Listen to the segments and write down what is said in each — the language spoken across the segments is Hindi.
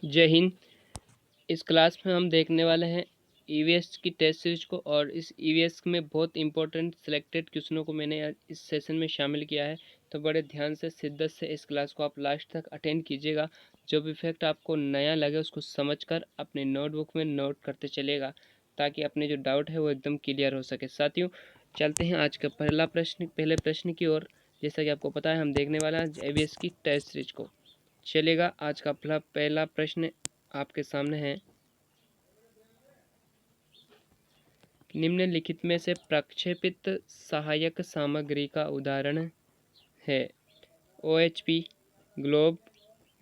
जय हिंद। इस क्लास में हम देखने वाले हैं ईवीएस की टेस्ट सीरीज को, और इस ईवीएस में बहुत इंपॉर्टेंट सिलेक्टेड क्वेश्चनों को मैंने इस सेशन में शामिल किया है। तो बड़े ध्यान से, शिद्दत से इस क्लास को आप लास्ट तक अटेंड कीजिएगा। जो भी फैक्ट आपको नया लगे उसको समझकर अपनी नोटबुक में नोट करते चलेगा, ताकि अपने जो डाउट है वो एकदम क्लियर हो सके। साथियों, चलते हैं आज का पहले प्रश्न की ओर। जैसा कि आपको पता है, हम देखने वाले हैं ईवीएस की टेस्ट सीरीज को। चलेगा, आज का पहला प्रश्न आपके सामने है। निम्नलिखित में से प्रक्षेपित सहायक सामग्री का उदाहरण है। OHP, globe,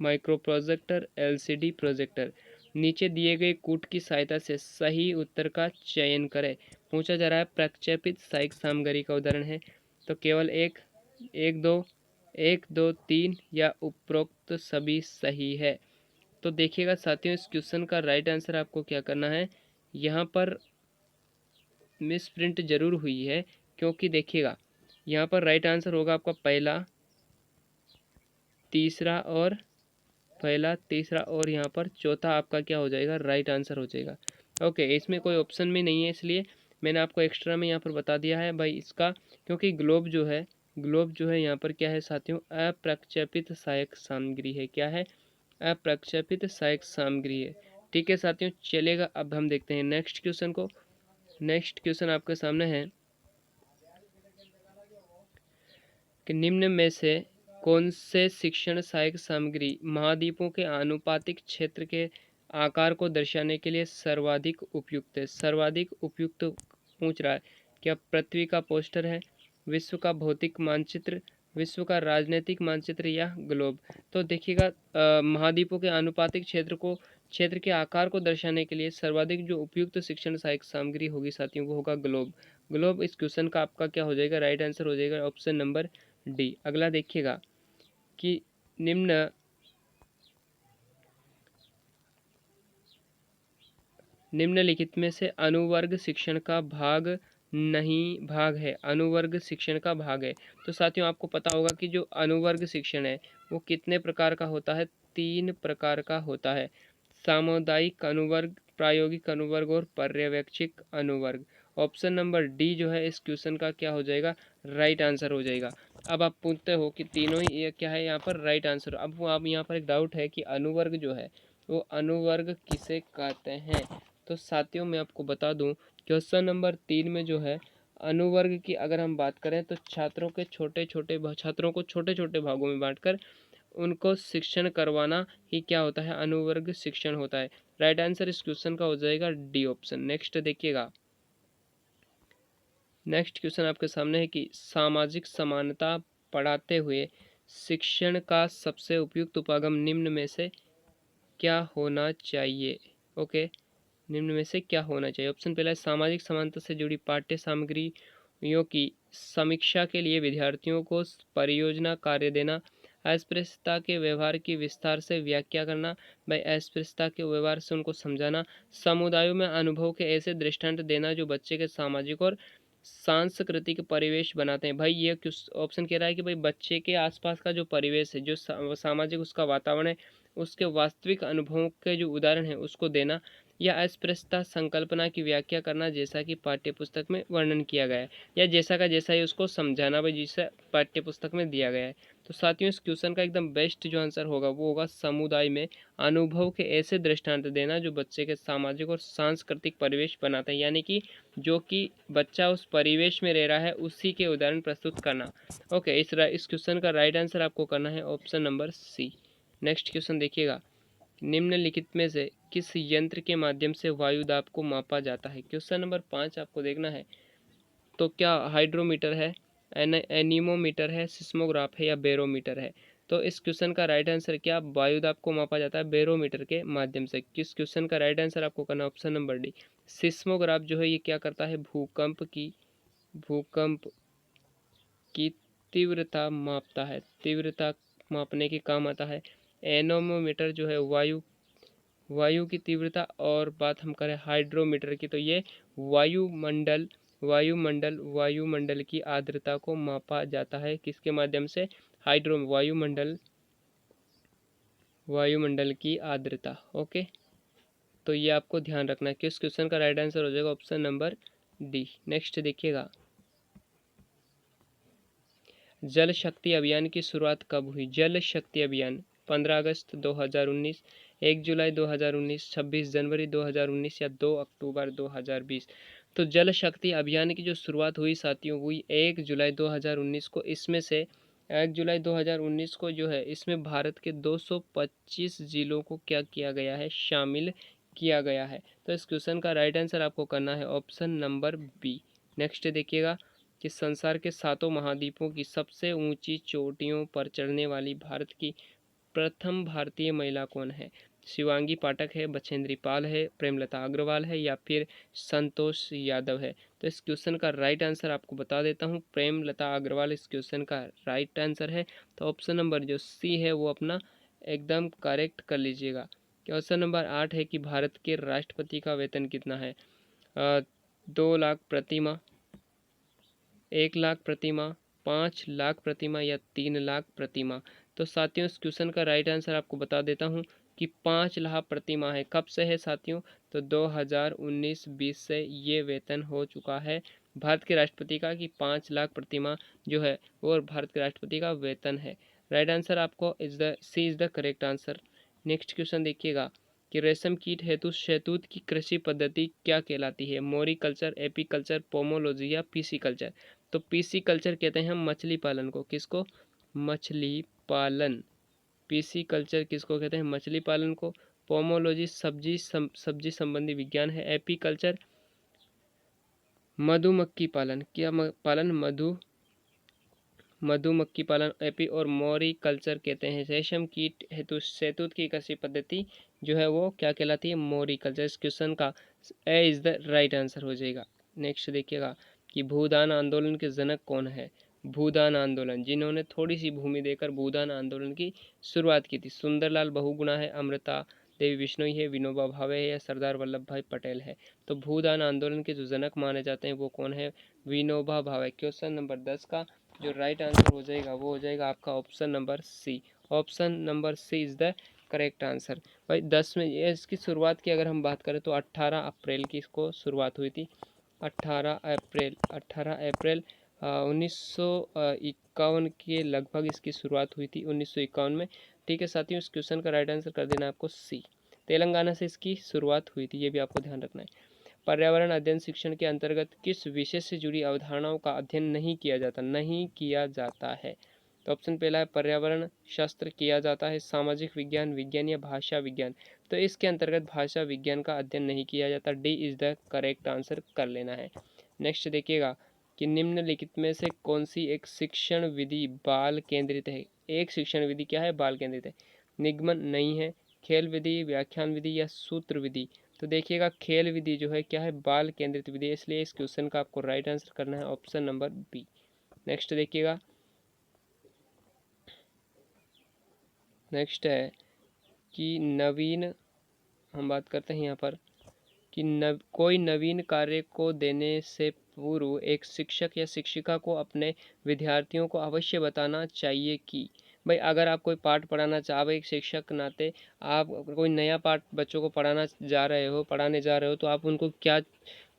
micro projector, LCD projector. नीचे दिए गए कूट की सहायता से सही उत्तर का चयन करें। पूछा जा रहा है प्रक्षेपित सहायक सामग्री का उदाहरण है, तो केवल एक दो तीन या उपरोक्त सभी सही है। तो देखिएगा साथियों, इस क्वेश्चन का राइट आंसर आपको क्या करना है। यहाँ पर मिस प्रिंट जरूर हुई है, क्योंकि देखिएगा यहाँ पर राइट आंसर होगा आपका पहला तीसरा और यहाँ पर चौथा आपका क्या हो जाएगा, राइट आंसर हो जाएगा। ओके, इसमें कोई ऑप्शन भी नहीं है, इसलिए मैंने आपको एक्स्ट्रा में यहाँ पर बता दिया है भाई इसका, क्योंकि ग्लोब जो है यहाँ पर क्या है साथियों, अप्रक्षेपित सहायक सामग्री है। क्या है? अप्रक्षेपित सहायक सामग्री है। ठीक है साथियों, चलेगा। अब हम देखते हैं नेक्स्ट क्वेश्चन को। नेक्स्ट क्वेश्चन आपके सामने है कि निम्न में से कौन से शिक्षण सहायक सामग्री महाद्वीपों के आनुपातिक क्षेत्र के आकार को दर्शाने के लिए सर्वाधिक उपयुक्त है। सर्वाधिक उपयुक्त पूछ रहा है। क्या पृथ्वी का पोस्टर है, विश्व का भौतिक मानचित्र, विश्व का राजनीतिक मानचित्र, या ग्लोब? तो देखिएगा, महाद्वीपों के आनुपातिक क्षेत्र के आकार को दर्शाने के लिए सर्वाधिक जो उपयुक्त शिक्षण सहायक सामग्री होगी साथियों, वो होगा ग्लोब। ग्लोब इस क्वेश्चन का आपका क्या हो जाएगा, राइट आंसर हो जाएगा ऑप्शन नंबर डी। अगला देखिएगा कि निम्नलिखित में से अनुवर्ग शिक्षण का भाग है। अनुवर्ग शिक्षण का भाग है। तो साथियों, आपको पता होगा कि जो अनुवर्ग शिक्षण है वो कितने प्रकार का होता है, 3 प्रकार का होता है। सामुदायिक अनुवर्ग, प्रायोगिक अनुवर्ग और पर्यवेक्षिक अनुवर्ग। ऑप्शन नंबर डी जो है इस क्वेश्चन का क्या हो जाएगा, राइट आंसर हो जाएगा। अब आप पूछते हो कि तीनों ही ये क्या है यहाँ पर राइट आंसर। अब आप यहाँ पर एक डाउट है कि अनुवर्ग जो है वो अनुवर्ग किसे कहते हैं। तो साथियों, मैं आपको बता दूं, क्वेश्चन नंबर 3 में जो है अनुवर्ग की अगर हम बात करें तो छात्रों को छोटे छोटे भागों में बांटकर उनको शिक्षण करवाना ही क्या होता है, अनुवर्ग शिक्षण होता है। राइट आंसर इस क्वेश्चन का हो जाएगा डी ऑप्शन। नेक्स्ट देखिएगा, नेक्स्ट क्वेश्चन आपके सामने है कि सामाजिक समानता पढ़ाते हुए शिक्षण का सबसे उपयुक्त उपागम निम्न में से क्या होना चाहिए। ओके, निम्न में से क्या होना चाहिए। ऑप्शन पहला है सामाजिक समानता से जुड़ी पाठ्य सामग्रियों की समीक्षा के लिए विद्यार्थियों को परियोजना कार्य देना। अस्पृश्यता के व्यवहार की विस्तार से व्याख्या करना। भाई, अस्पृश्यता के व्यवहार से उनको समझाना। समुदायों में अनुभव के ऐसे दृष्टांत देना जो बच्चे के सामाजिक और सांस्कृतिक परिवेश बनाते हैं। भाई, ये ऑप्शन कह रहा है कि भाई बच्चे के आसपास का जो परिवेश है, जो सामाजिक उसका वातावरण है, उसके वास्तविक अनुभवों के जो उदाहरण है उसको देना, या अस्पृश्यता संकल्पना की व्याख्या करना जैसा कि पाठ्यपुस्तक में वर्णन किया गया है, या जैसा का जैसा ही उसको समझाना भाई जिसे पाठ्यपुस्तक में दिया गया है। तो साथियों, इस क्वेश्चन का एकदम बेस्ट जो आंसर होगा वो होगा समुदाय में अनुभव के ऐसे दृष्टांत देना जो बच्चे के सामाजिक और सांस्कृतिक परिवेश बनाते हैं, यानी कि जो कि बच्चा उस परिवेश में रह रहा है उसी के उदाहरण प्रस्तुत करना। ओके, इस क्वेश्चन का राइट आंसर आपको करना है option number C. Next question देखिएगा, निम्नलिखित में से किस यंत्र के माध्यम से वायु दाब को मापा जाता है। क्वेश्चन नंबर 5 आपको देखना है। तो क्या हाइड्रोमीटर है, एनीमोमीटर है, सिस्मोग्राफ है, या बैरोमीटर है? तो इस क्वेश्चन का राइट आंसर क्या, वायु दाब को मापा जाता है बैरोमीटर के माध्यम से। किस क्वेश्चन का राइट आंसर आपको करना है ऑप्शन नंबर डी। सिस्मोग्राफ जो है ये क्या करता है, भूकंप की तीव्रता मापता है, तीव्रता मापने के काम आता है। एनोमोमीटर जो है वायु की तीव्रता, और बात हम करें हाइड्रोमीटर की तो ये वायुमंडल की आर्द्रता को मापा जाता है। किसके माध्यम से, वायुमंडल की आर्द्रता। ओके, तो ये आपको ध्यान रखना है कि इस क्वेश्चन का राइट आंसर हो जाएगा ऑप्शन नंबर डी। नेक्स्ट देखिएगा, जल शक्ति अभियान की शुरुआत कब हुई? जल शक्ति अभियान 15 अगस्त 2019, 1 जुलाई 2019, 26 जनवरी 2019 या 2 अक्टूबर 2020। तो जल शक्ति अभियान की जो शुरुआत हुई साथियों, हुई 1 जुलाई 2019 को। इसमें से 1 जुलाई 2019 को जो है, इसमें भारत के 225 जिलों को क्या किया गया है? शामिल किया गया है। तो इस क्वेश्चन का राइट आंसर आपको करना है ऑप्शन नंबर बी। नेक्स्ट देखिएगा कि संसार के सातों महाद्वीपों की सबसे ऊंची चोटियों पर चढ़ने वाली भारत की प्रथम भारतीय महिला कौन है? शिवांगी पाठक है, बछेंद्री पाल है, प्रेमलता अग्रवाल है या फिर संतोष यादव है? तो इस क्वेश्चन का राइट आंसर आपको बता देता हूँ, प्रेमलता अग्रवाल इस क्वेश्चन का राइट आंसर है। तो ऑप्शन नंबर जो सी है वो अपना एकदम करेक्ट कर लीजिएगा। क्वेश्चन नंबर 8 है कि भारत के राष्ट्रपति का वेतन कितना है? 2 लाख प्रति माह, 1 लाख प्रति माह, 5 लाख प्रति माह या 3 लाख प्रति माह? तो साथियों इस क्वेश्चन का राइट आंसर आपको बता देता हूँ कि 5 लाख प्रति माह है। कब से है साथियों? तो 2019-20 से ये वेतन हो चुका है भारत के राष्ट्रपति का, कि 5 लाख प्रति माह जो है वो भारत के राष्ट्रपति का वेतन है। राइट आंसर आपको C is the correct answer. Next question देखिएगा कि रेशम कीट हेतु शहतूत की कृषि पद्धति क्या कहलाती है? मोरी कल्चर, एपी कल्चर, पोमोलॉजी या पीसी कल्चर? तो पीसी कल्चर कहते हैं हम मछली पालन को। किसको? मछली पालन। पीसी कल्चर किसको कहते हैं? मछली पालन को। पोमोलॉजी सब्जी संबंधी विज्ञान है। एपी कल्चर मधुमक्खी पालन, क्या पालन? मधुमक्खी पालन एपी। और मोरी कल्चर कहते हैं रेशम कीट हेतु शहतूत की कृषि पद्धति जो है वो क्या कहलाती है? मोरी कल्चर। इस क्वेश्चन का ए इज द राइट आंसर हो जाएगा। नेक्स्ट देखिएगा कि भूदान आंदोलन के जनक कौन है? भूदान आंदोलन, जिन्होंने थोड़ी सी भूमि देकर भूदान आंदोलन की शुरुआत की थी। सुंदरलाल बहुगुणा है, अमृता देवी बिश्नोई है, विनोबा भावे है या सरदार वल्लभ भाई पटेल है? तो भूदान आंदोलन के जो जनक माने जाते हैं वो कौन है? विनोबा भावे। क्वेश्चन नंबर 10 का जो राइट आंसर हो जाएगा वो हो जाएगा आपका option number C. Option number C is the correct answer. भाई 10 में ये इसकी शुरुआत की अगर हम बात करें तो 18 अप्रैल की इसको शुरुआत हुई थी। 18 अप्रैल 1951 के लगभग इसकी शुरुआत हुई थी, 1951 में। ठीक है साथियों, इस क्वेश्चन का राइट आंसर कर देना आपको सी। तेलंगाना से इसकी शुरुआत हुई थी, ये भी आपको ध्यान रखना है। पर्यावरण अध्ययन शिक्षण के अंतर्गत किस विषय से जुड़ी अवधारणाओं का अध्ययन नहीं किया जाता है? तो ऑप्शन पहला है पर्यावरण शास्त्र किया जाता है, सामाजिक विज्ञान, विज्ञान या भाषा विज्ञान? तो इसके अंतर्गत भाषा विज्ञान का अध्ययन नहीं किया जाता। D is the correct answer कर लेना है। नेक्स्ट देखिएगा कि निम्नलिखित में से कौन सी एक शिक्षण विधि बाल केंद्रित है? एक शिक्षण विधि क्या है? बाल केंद्रित है। निगमन नहीं है, खेल विधि, व्याख्यान विधि या सूत्र विधि? तो देखिएगा खेल विधि जो है क्या है? बाल केंद्रित विधि। इसलिए इस क्वेश्चन का आपको राइट आंसर करना है ऑप्शन नंबर बी। नेक्स्ट देखिएगा, नेक्स्ट है कि नवीन, हम बात करते हैं यहाँ पर कि कोई नवीन कार्य को देने से पूर्व एक शिक्षक या शिक्षिका को अपने विद्यार्थियों को अवश्य बताना चाहिए कि भाई अगर आप कोई पाठ पढ़ाना चाहो, एक शिक्षक के नाते आप कोई नया पाठ बच्चों को पढ़ाने जा रहे हो तो आप उनको क्या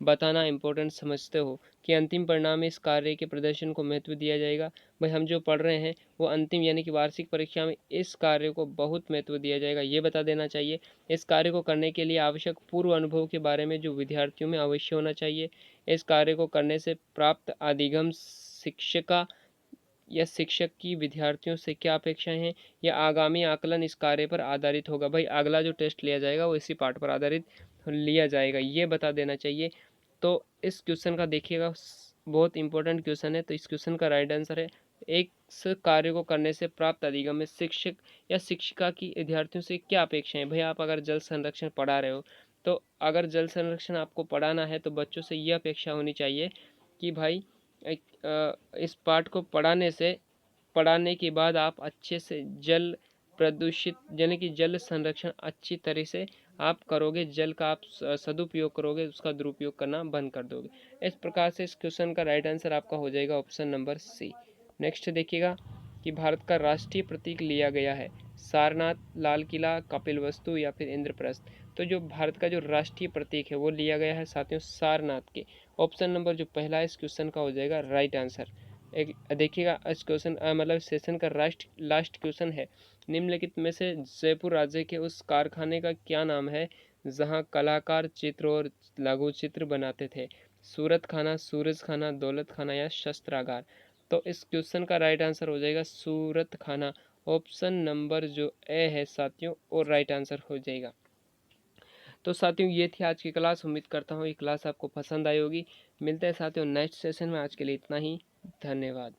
बताना इम्पोर्टेंट समझते हो कि अंतिम परिणाम में इस कार्य के प्रदर्शन को महत्व दिया जाएगा? भाई हम जो पढ़ रहे हैं वो अंतिम यानी कि वार्षिक परीक्षा में इस कार्य को बहुत महत्व दिया जाएगा, ये बता देना चाहिए। इस कार्य को करने के लिए आवश्यक पूर्व अनुभव के बारे में जो विद्यार्थियों में अवश्य होना चाहिए। इस कार्य को करने से प्राप्त अधिगम शिक्षिका या शिक्षक की विद्यार्थियों से क्या अपेक्षाएं हैं, या आगामी आकलन इस कार्य पर आधारित होगा? भाई अगला जो टेस्ट लिया जाएगा वो इसी पाठ पर आधारित लिया जाएगा, ये बता देना चाहिए। तो इस क्वेश्चन का देखिएगा बहुत इंपॉर्टेंट क्वेश्चन है। तो इस क्वेश्चन का राइट आंसर है एक कार्य को करने से प्राप्त अधिगम में शिक्षक या शिक्षिका की विद्यार्थियों से क्या अपेक्षाएं? भाई आप अगर जल संरक्षण पढ़ा रहे हो तो अगर जल संरक्षण आपको पढ़ाना है तो बच्चों से ये अपेक्षा होनी चाहिए कि भाई इस पाठ को पढ़ाने के बाद आप अच्छे से जल प्रदूषित यानी कि जल संरक्षण अच्छी तरह से आप करोगे, जल का आप सदुपयोग करोगे, उसका दुरुपयोग करना बंद कर दोगे। इस प्रकार से इस क्वेश्चन का राइट आंसर आपका हो जाएगा ऑप्शन नंबर सी। नेक्स्ट देखिएगा कि भारत का राष्ट्रीय प्रतीक लिया गया है सारनाथ, लाल किला, कपिल वस्तु या फिर इंद्रप्रस्थ। तो जो भारत का जो राष्ट्रीय प्रतीक है वो लिया गया है साथियों सारनाथ के। ऑप्शन नंबर जो पहला है इस क्वेश्चन का हो जाएगा राइट आंसर। एक देखिएगा इस क्वेश्चन मतलब सेशन का लास्ट क्वेश्चन है, निम्नलिखित में से जयपुर राज्य के उस कारखाने का क्या नाम है जहां कलाकार चित्र और लघु चित्र बनाते थे? सूरत खाना, सूरज खाना, दौलत खाना या शस्त्रागार। तो इस क्वेश्चन का राइट आंसर हो जाएगा सूरत खाना। ऑप्शन नंबर जो ए है साथियों और राइट आंसर हो जाएगा। तो साथियों ये थी आज की क्लास, उम्मीद करता हूँ ये क्लास आपको पसंद आई होगी। मिलते हैं साथियों नेक्स्ट सेशन में, आज के लिए इतना ही, धन्यवाद।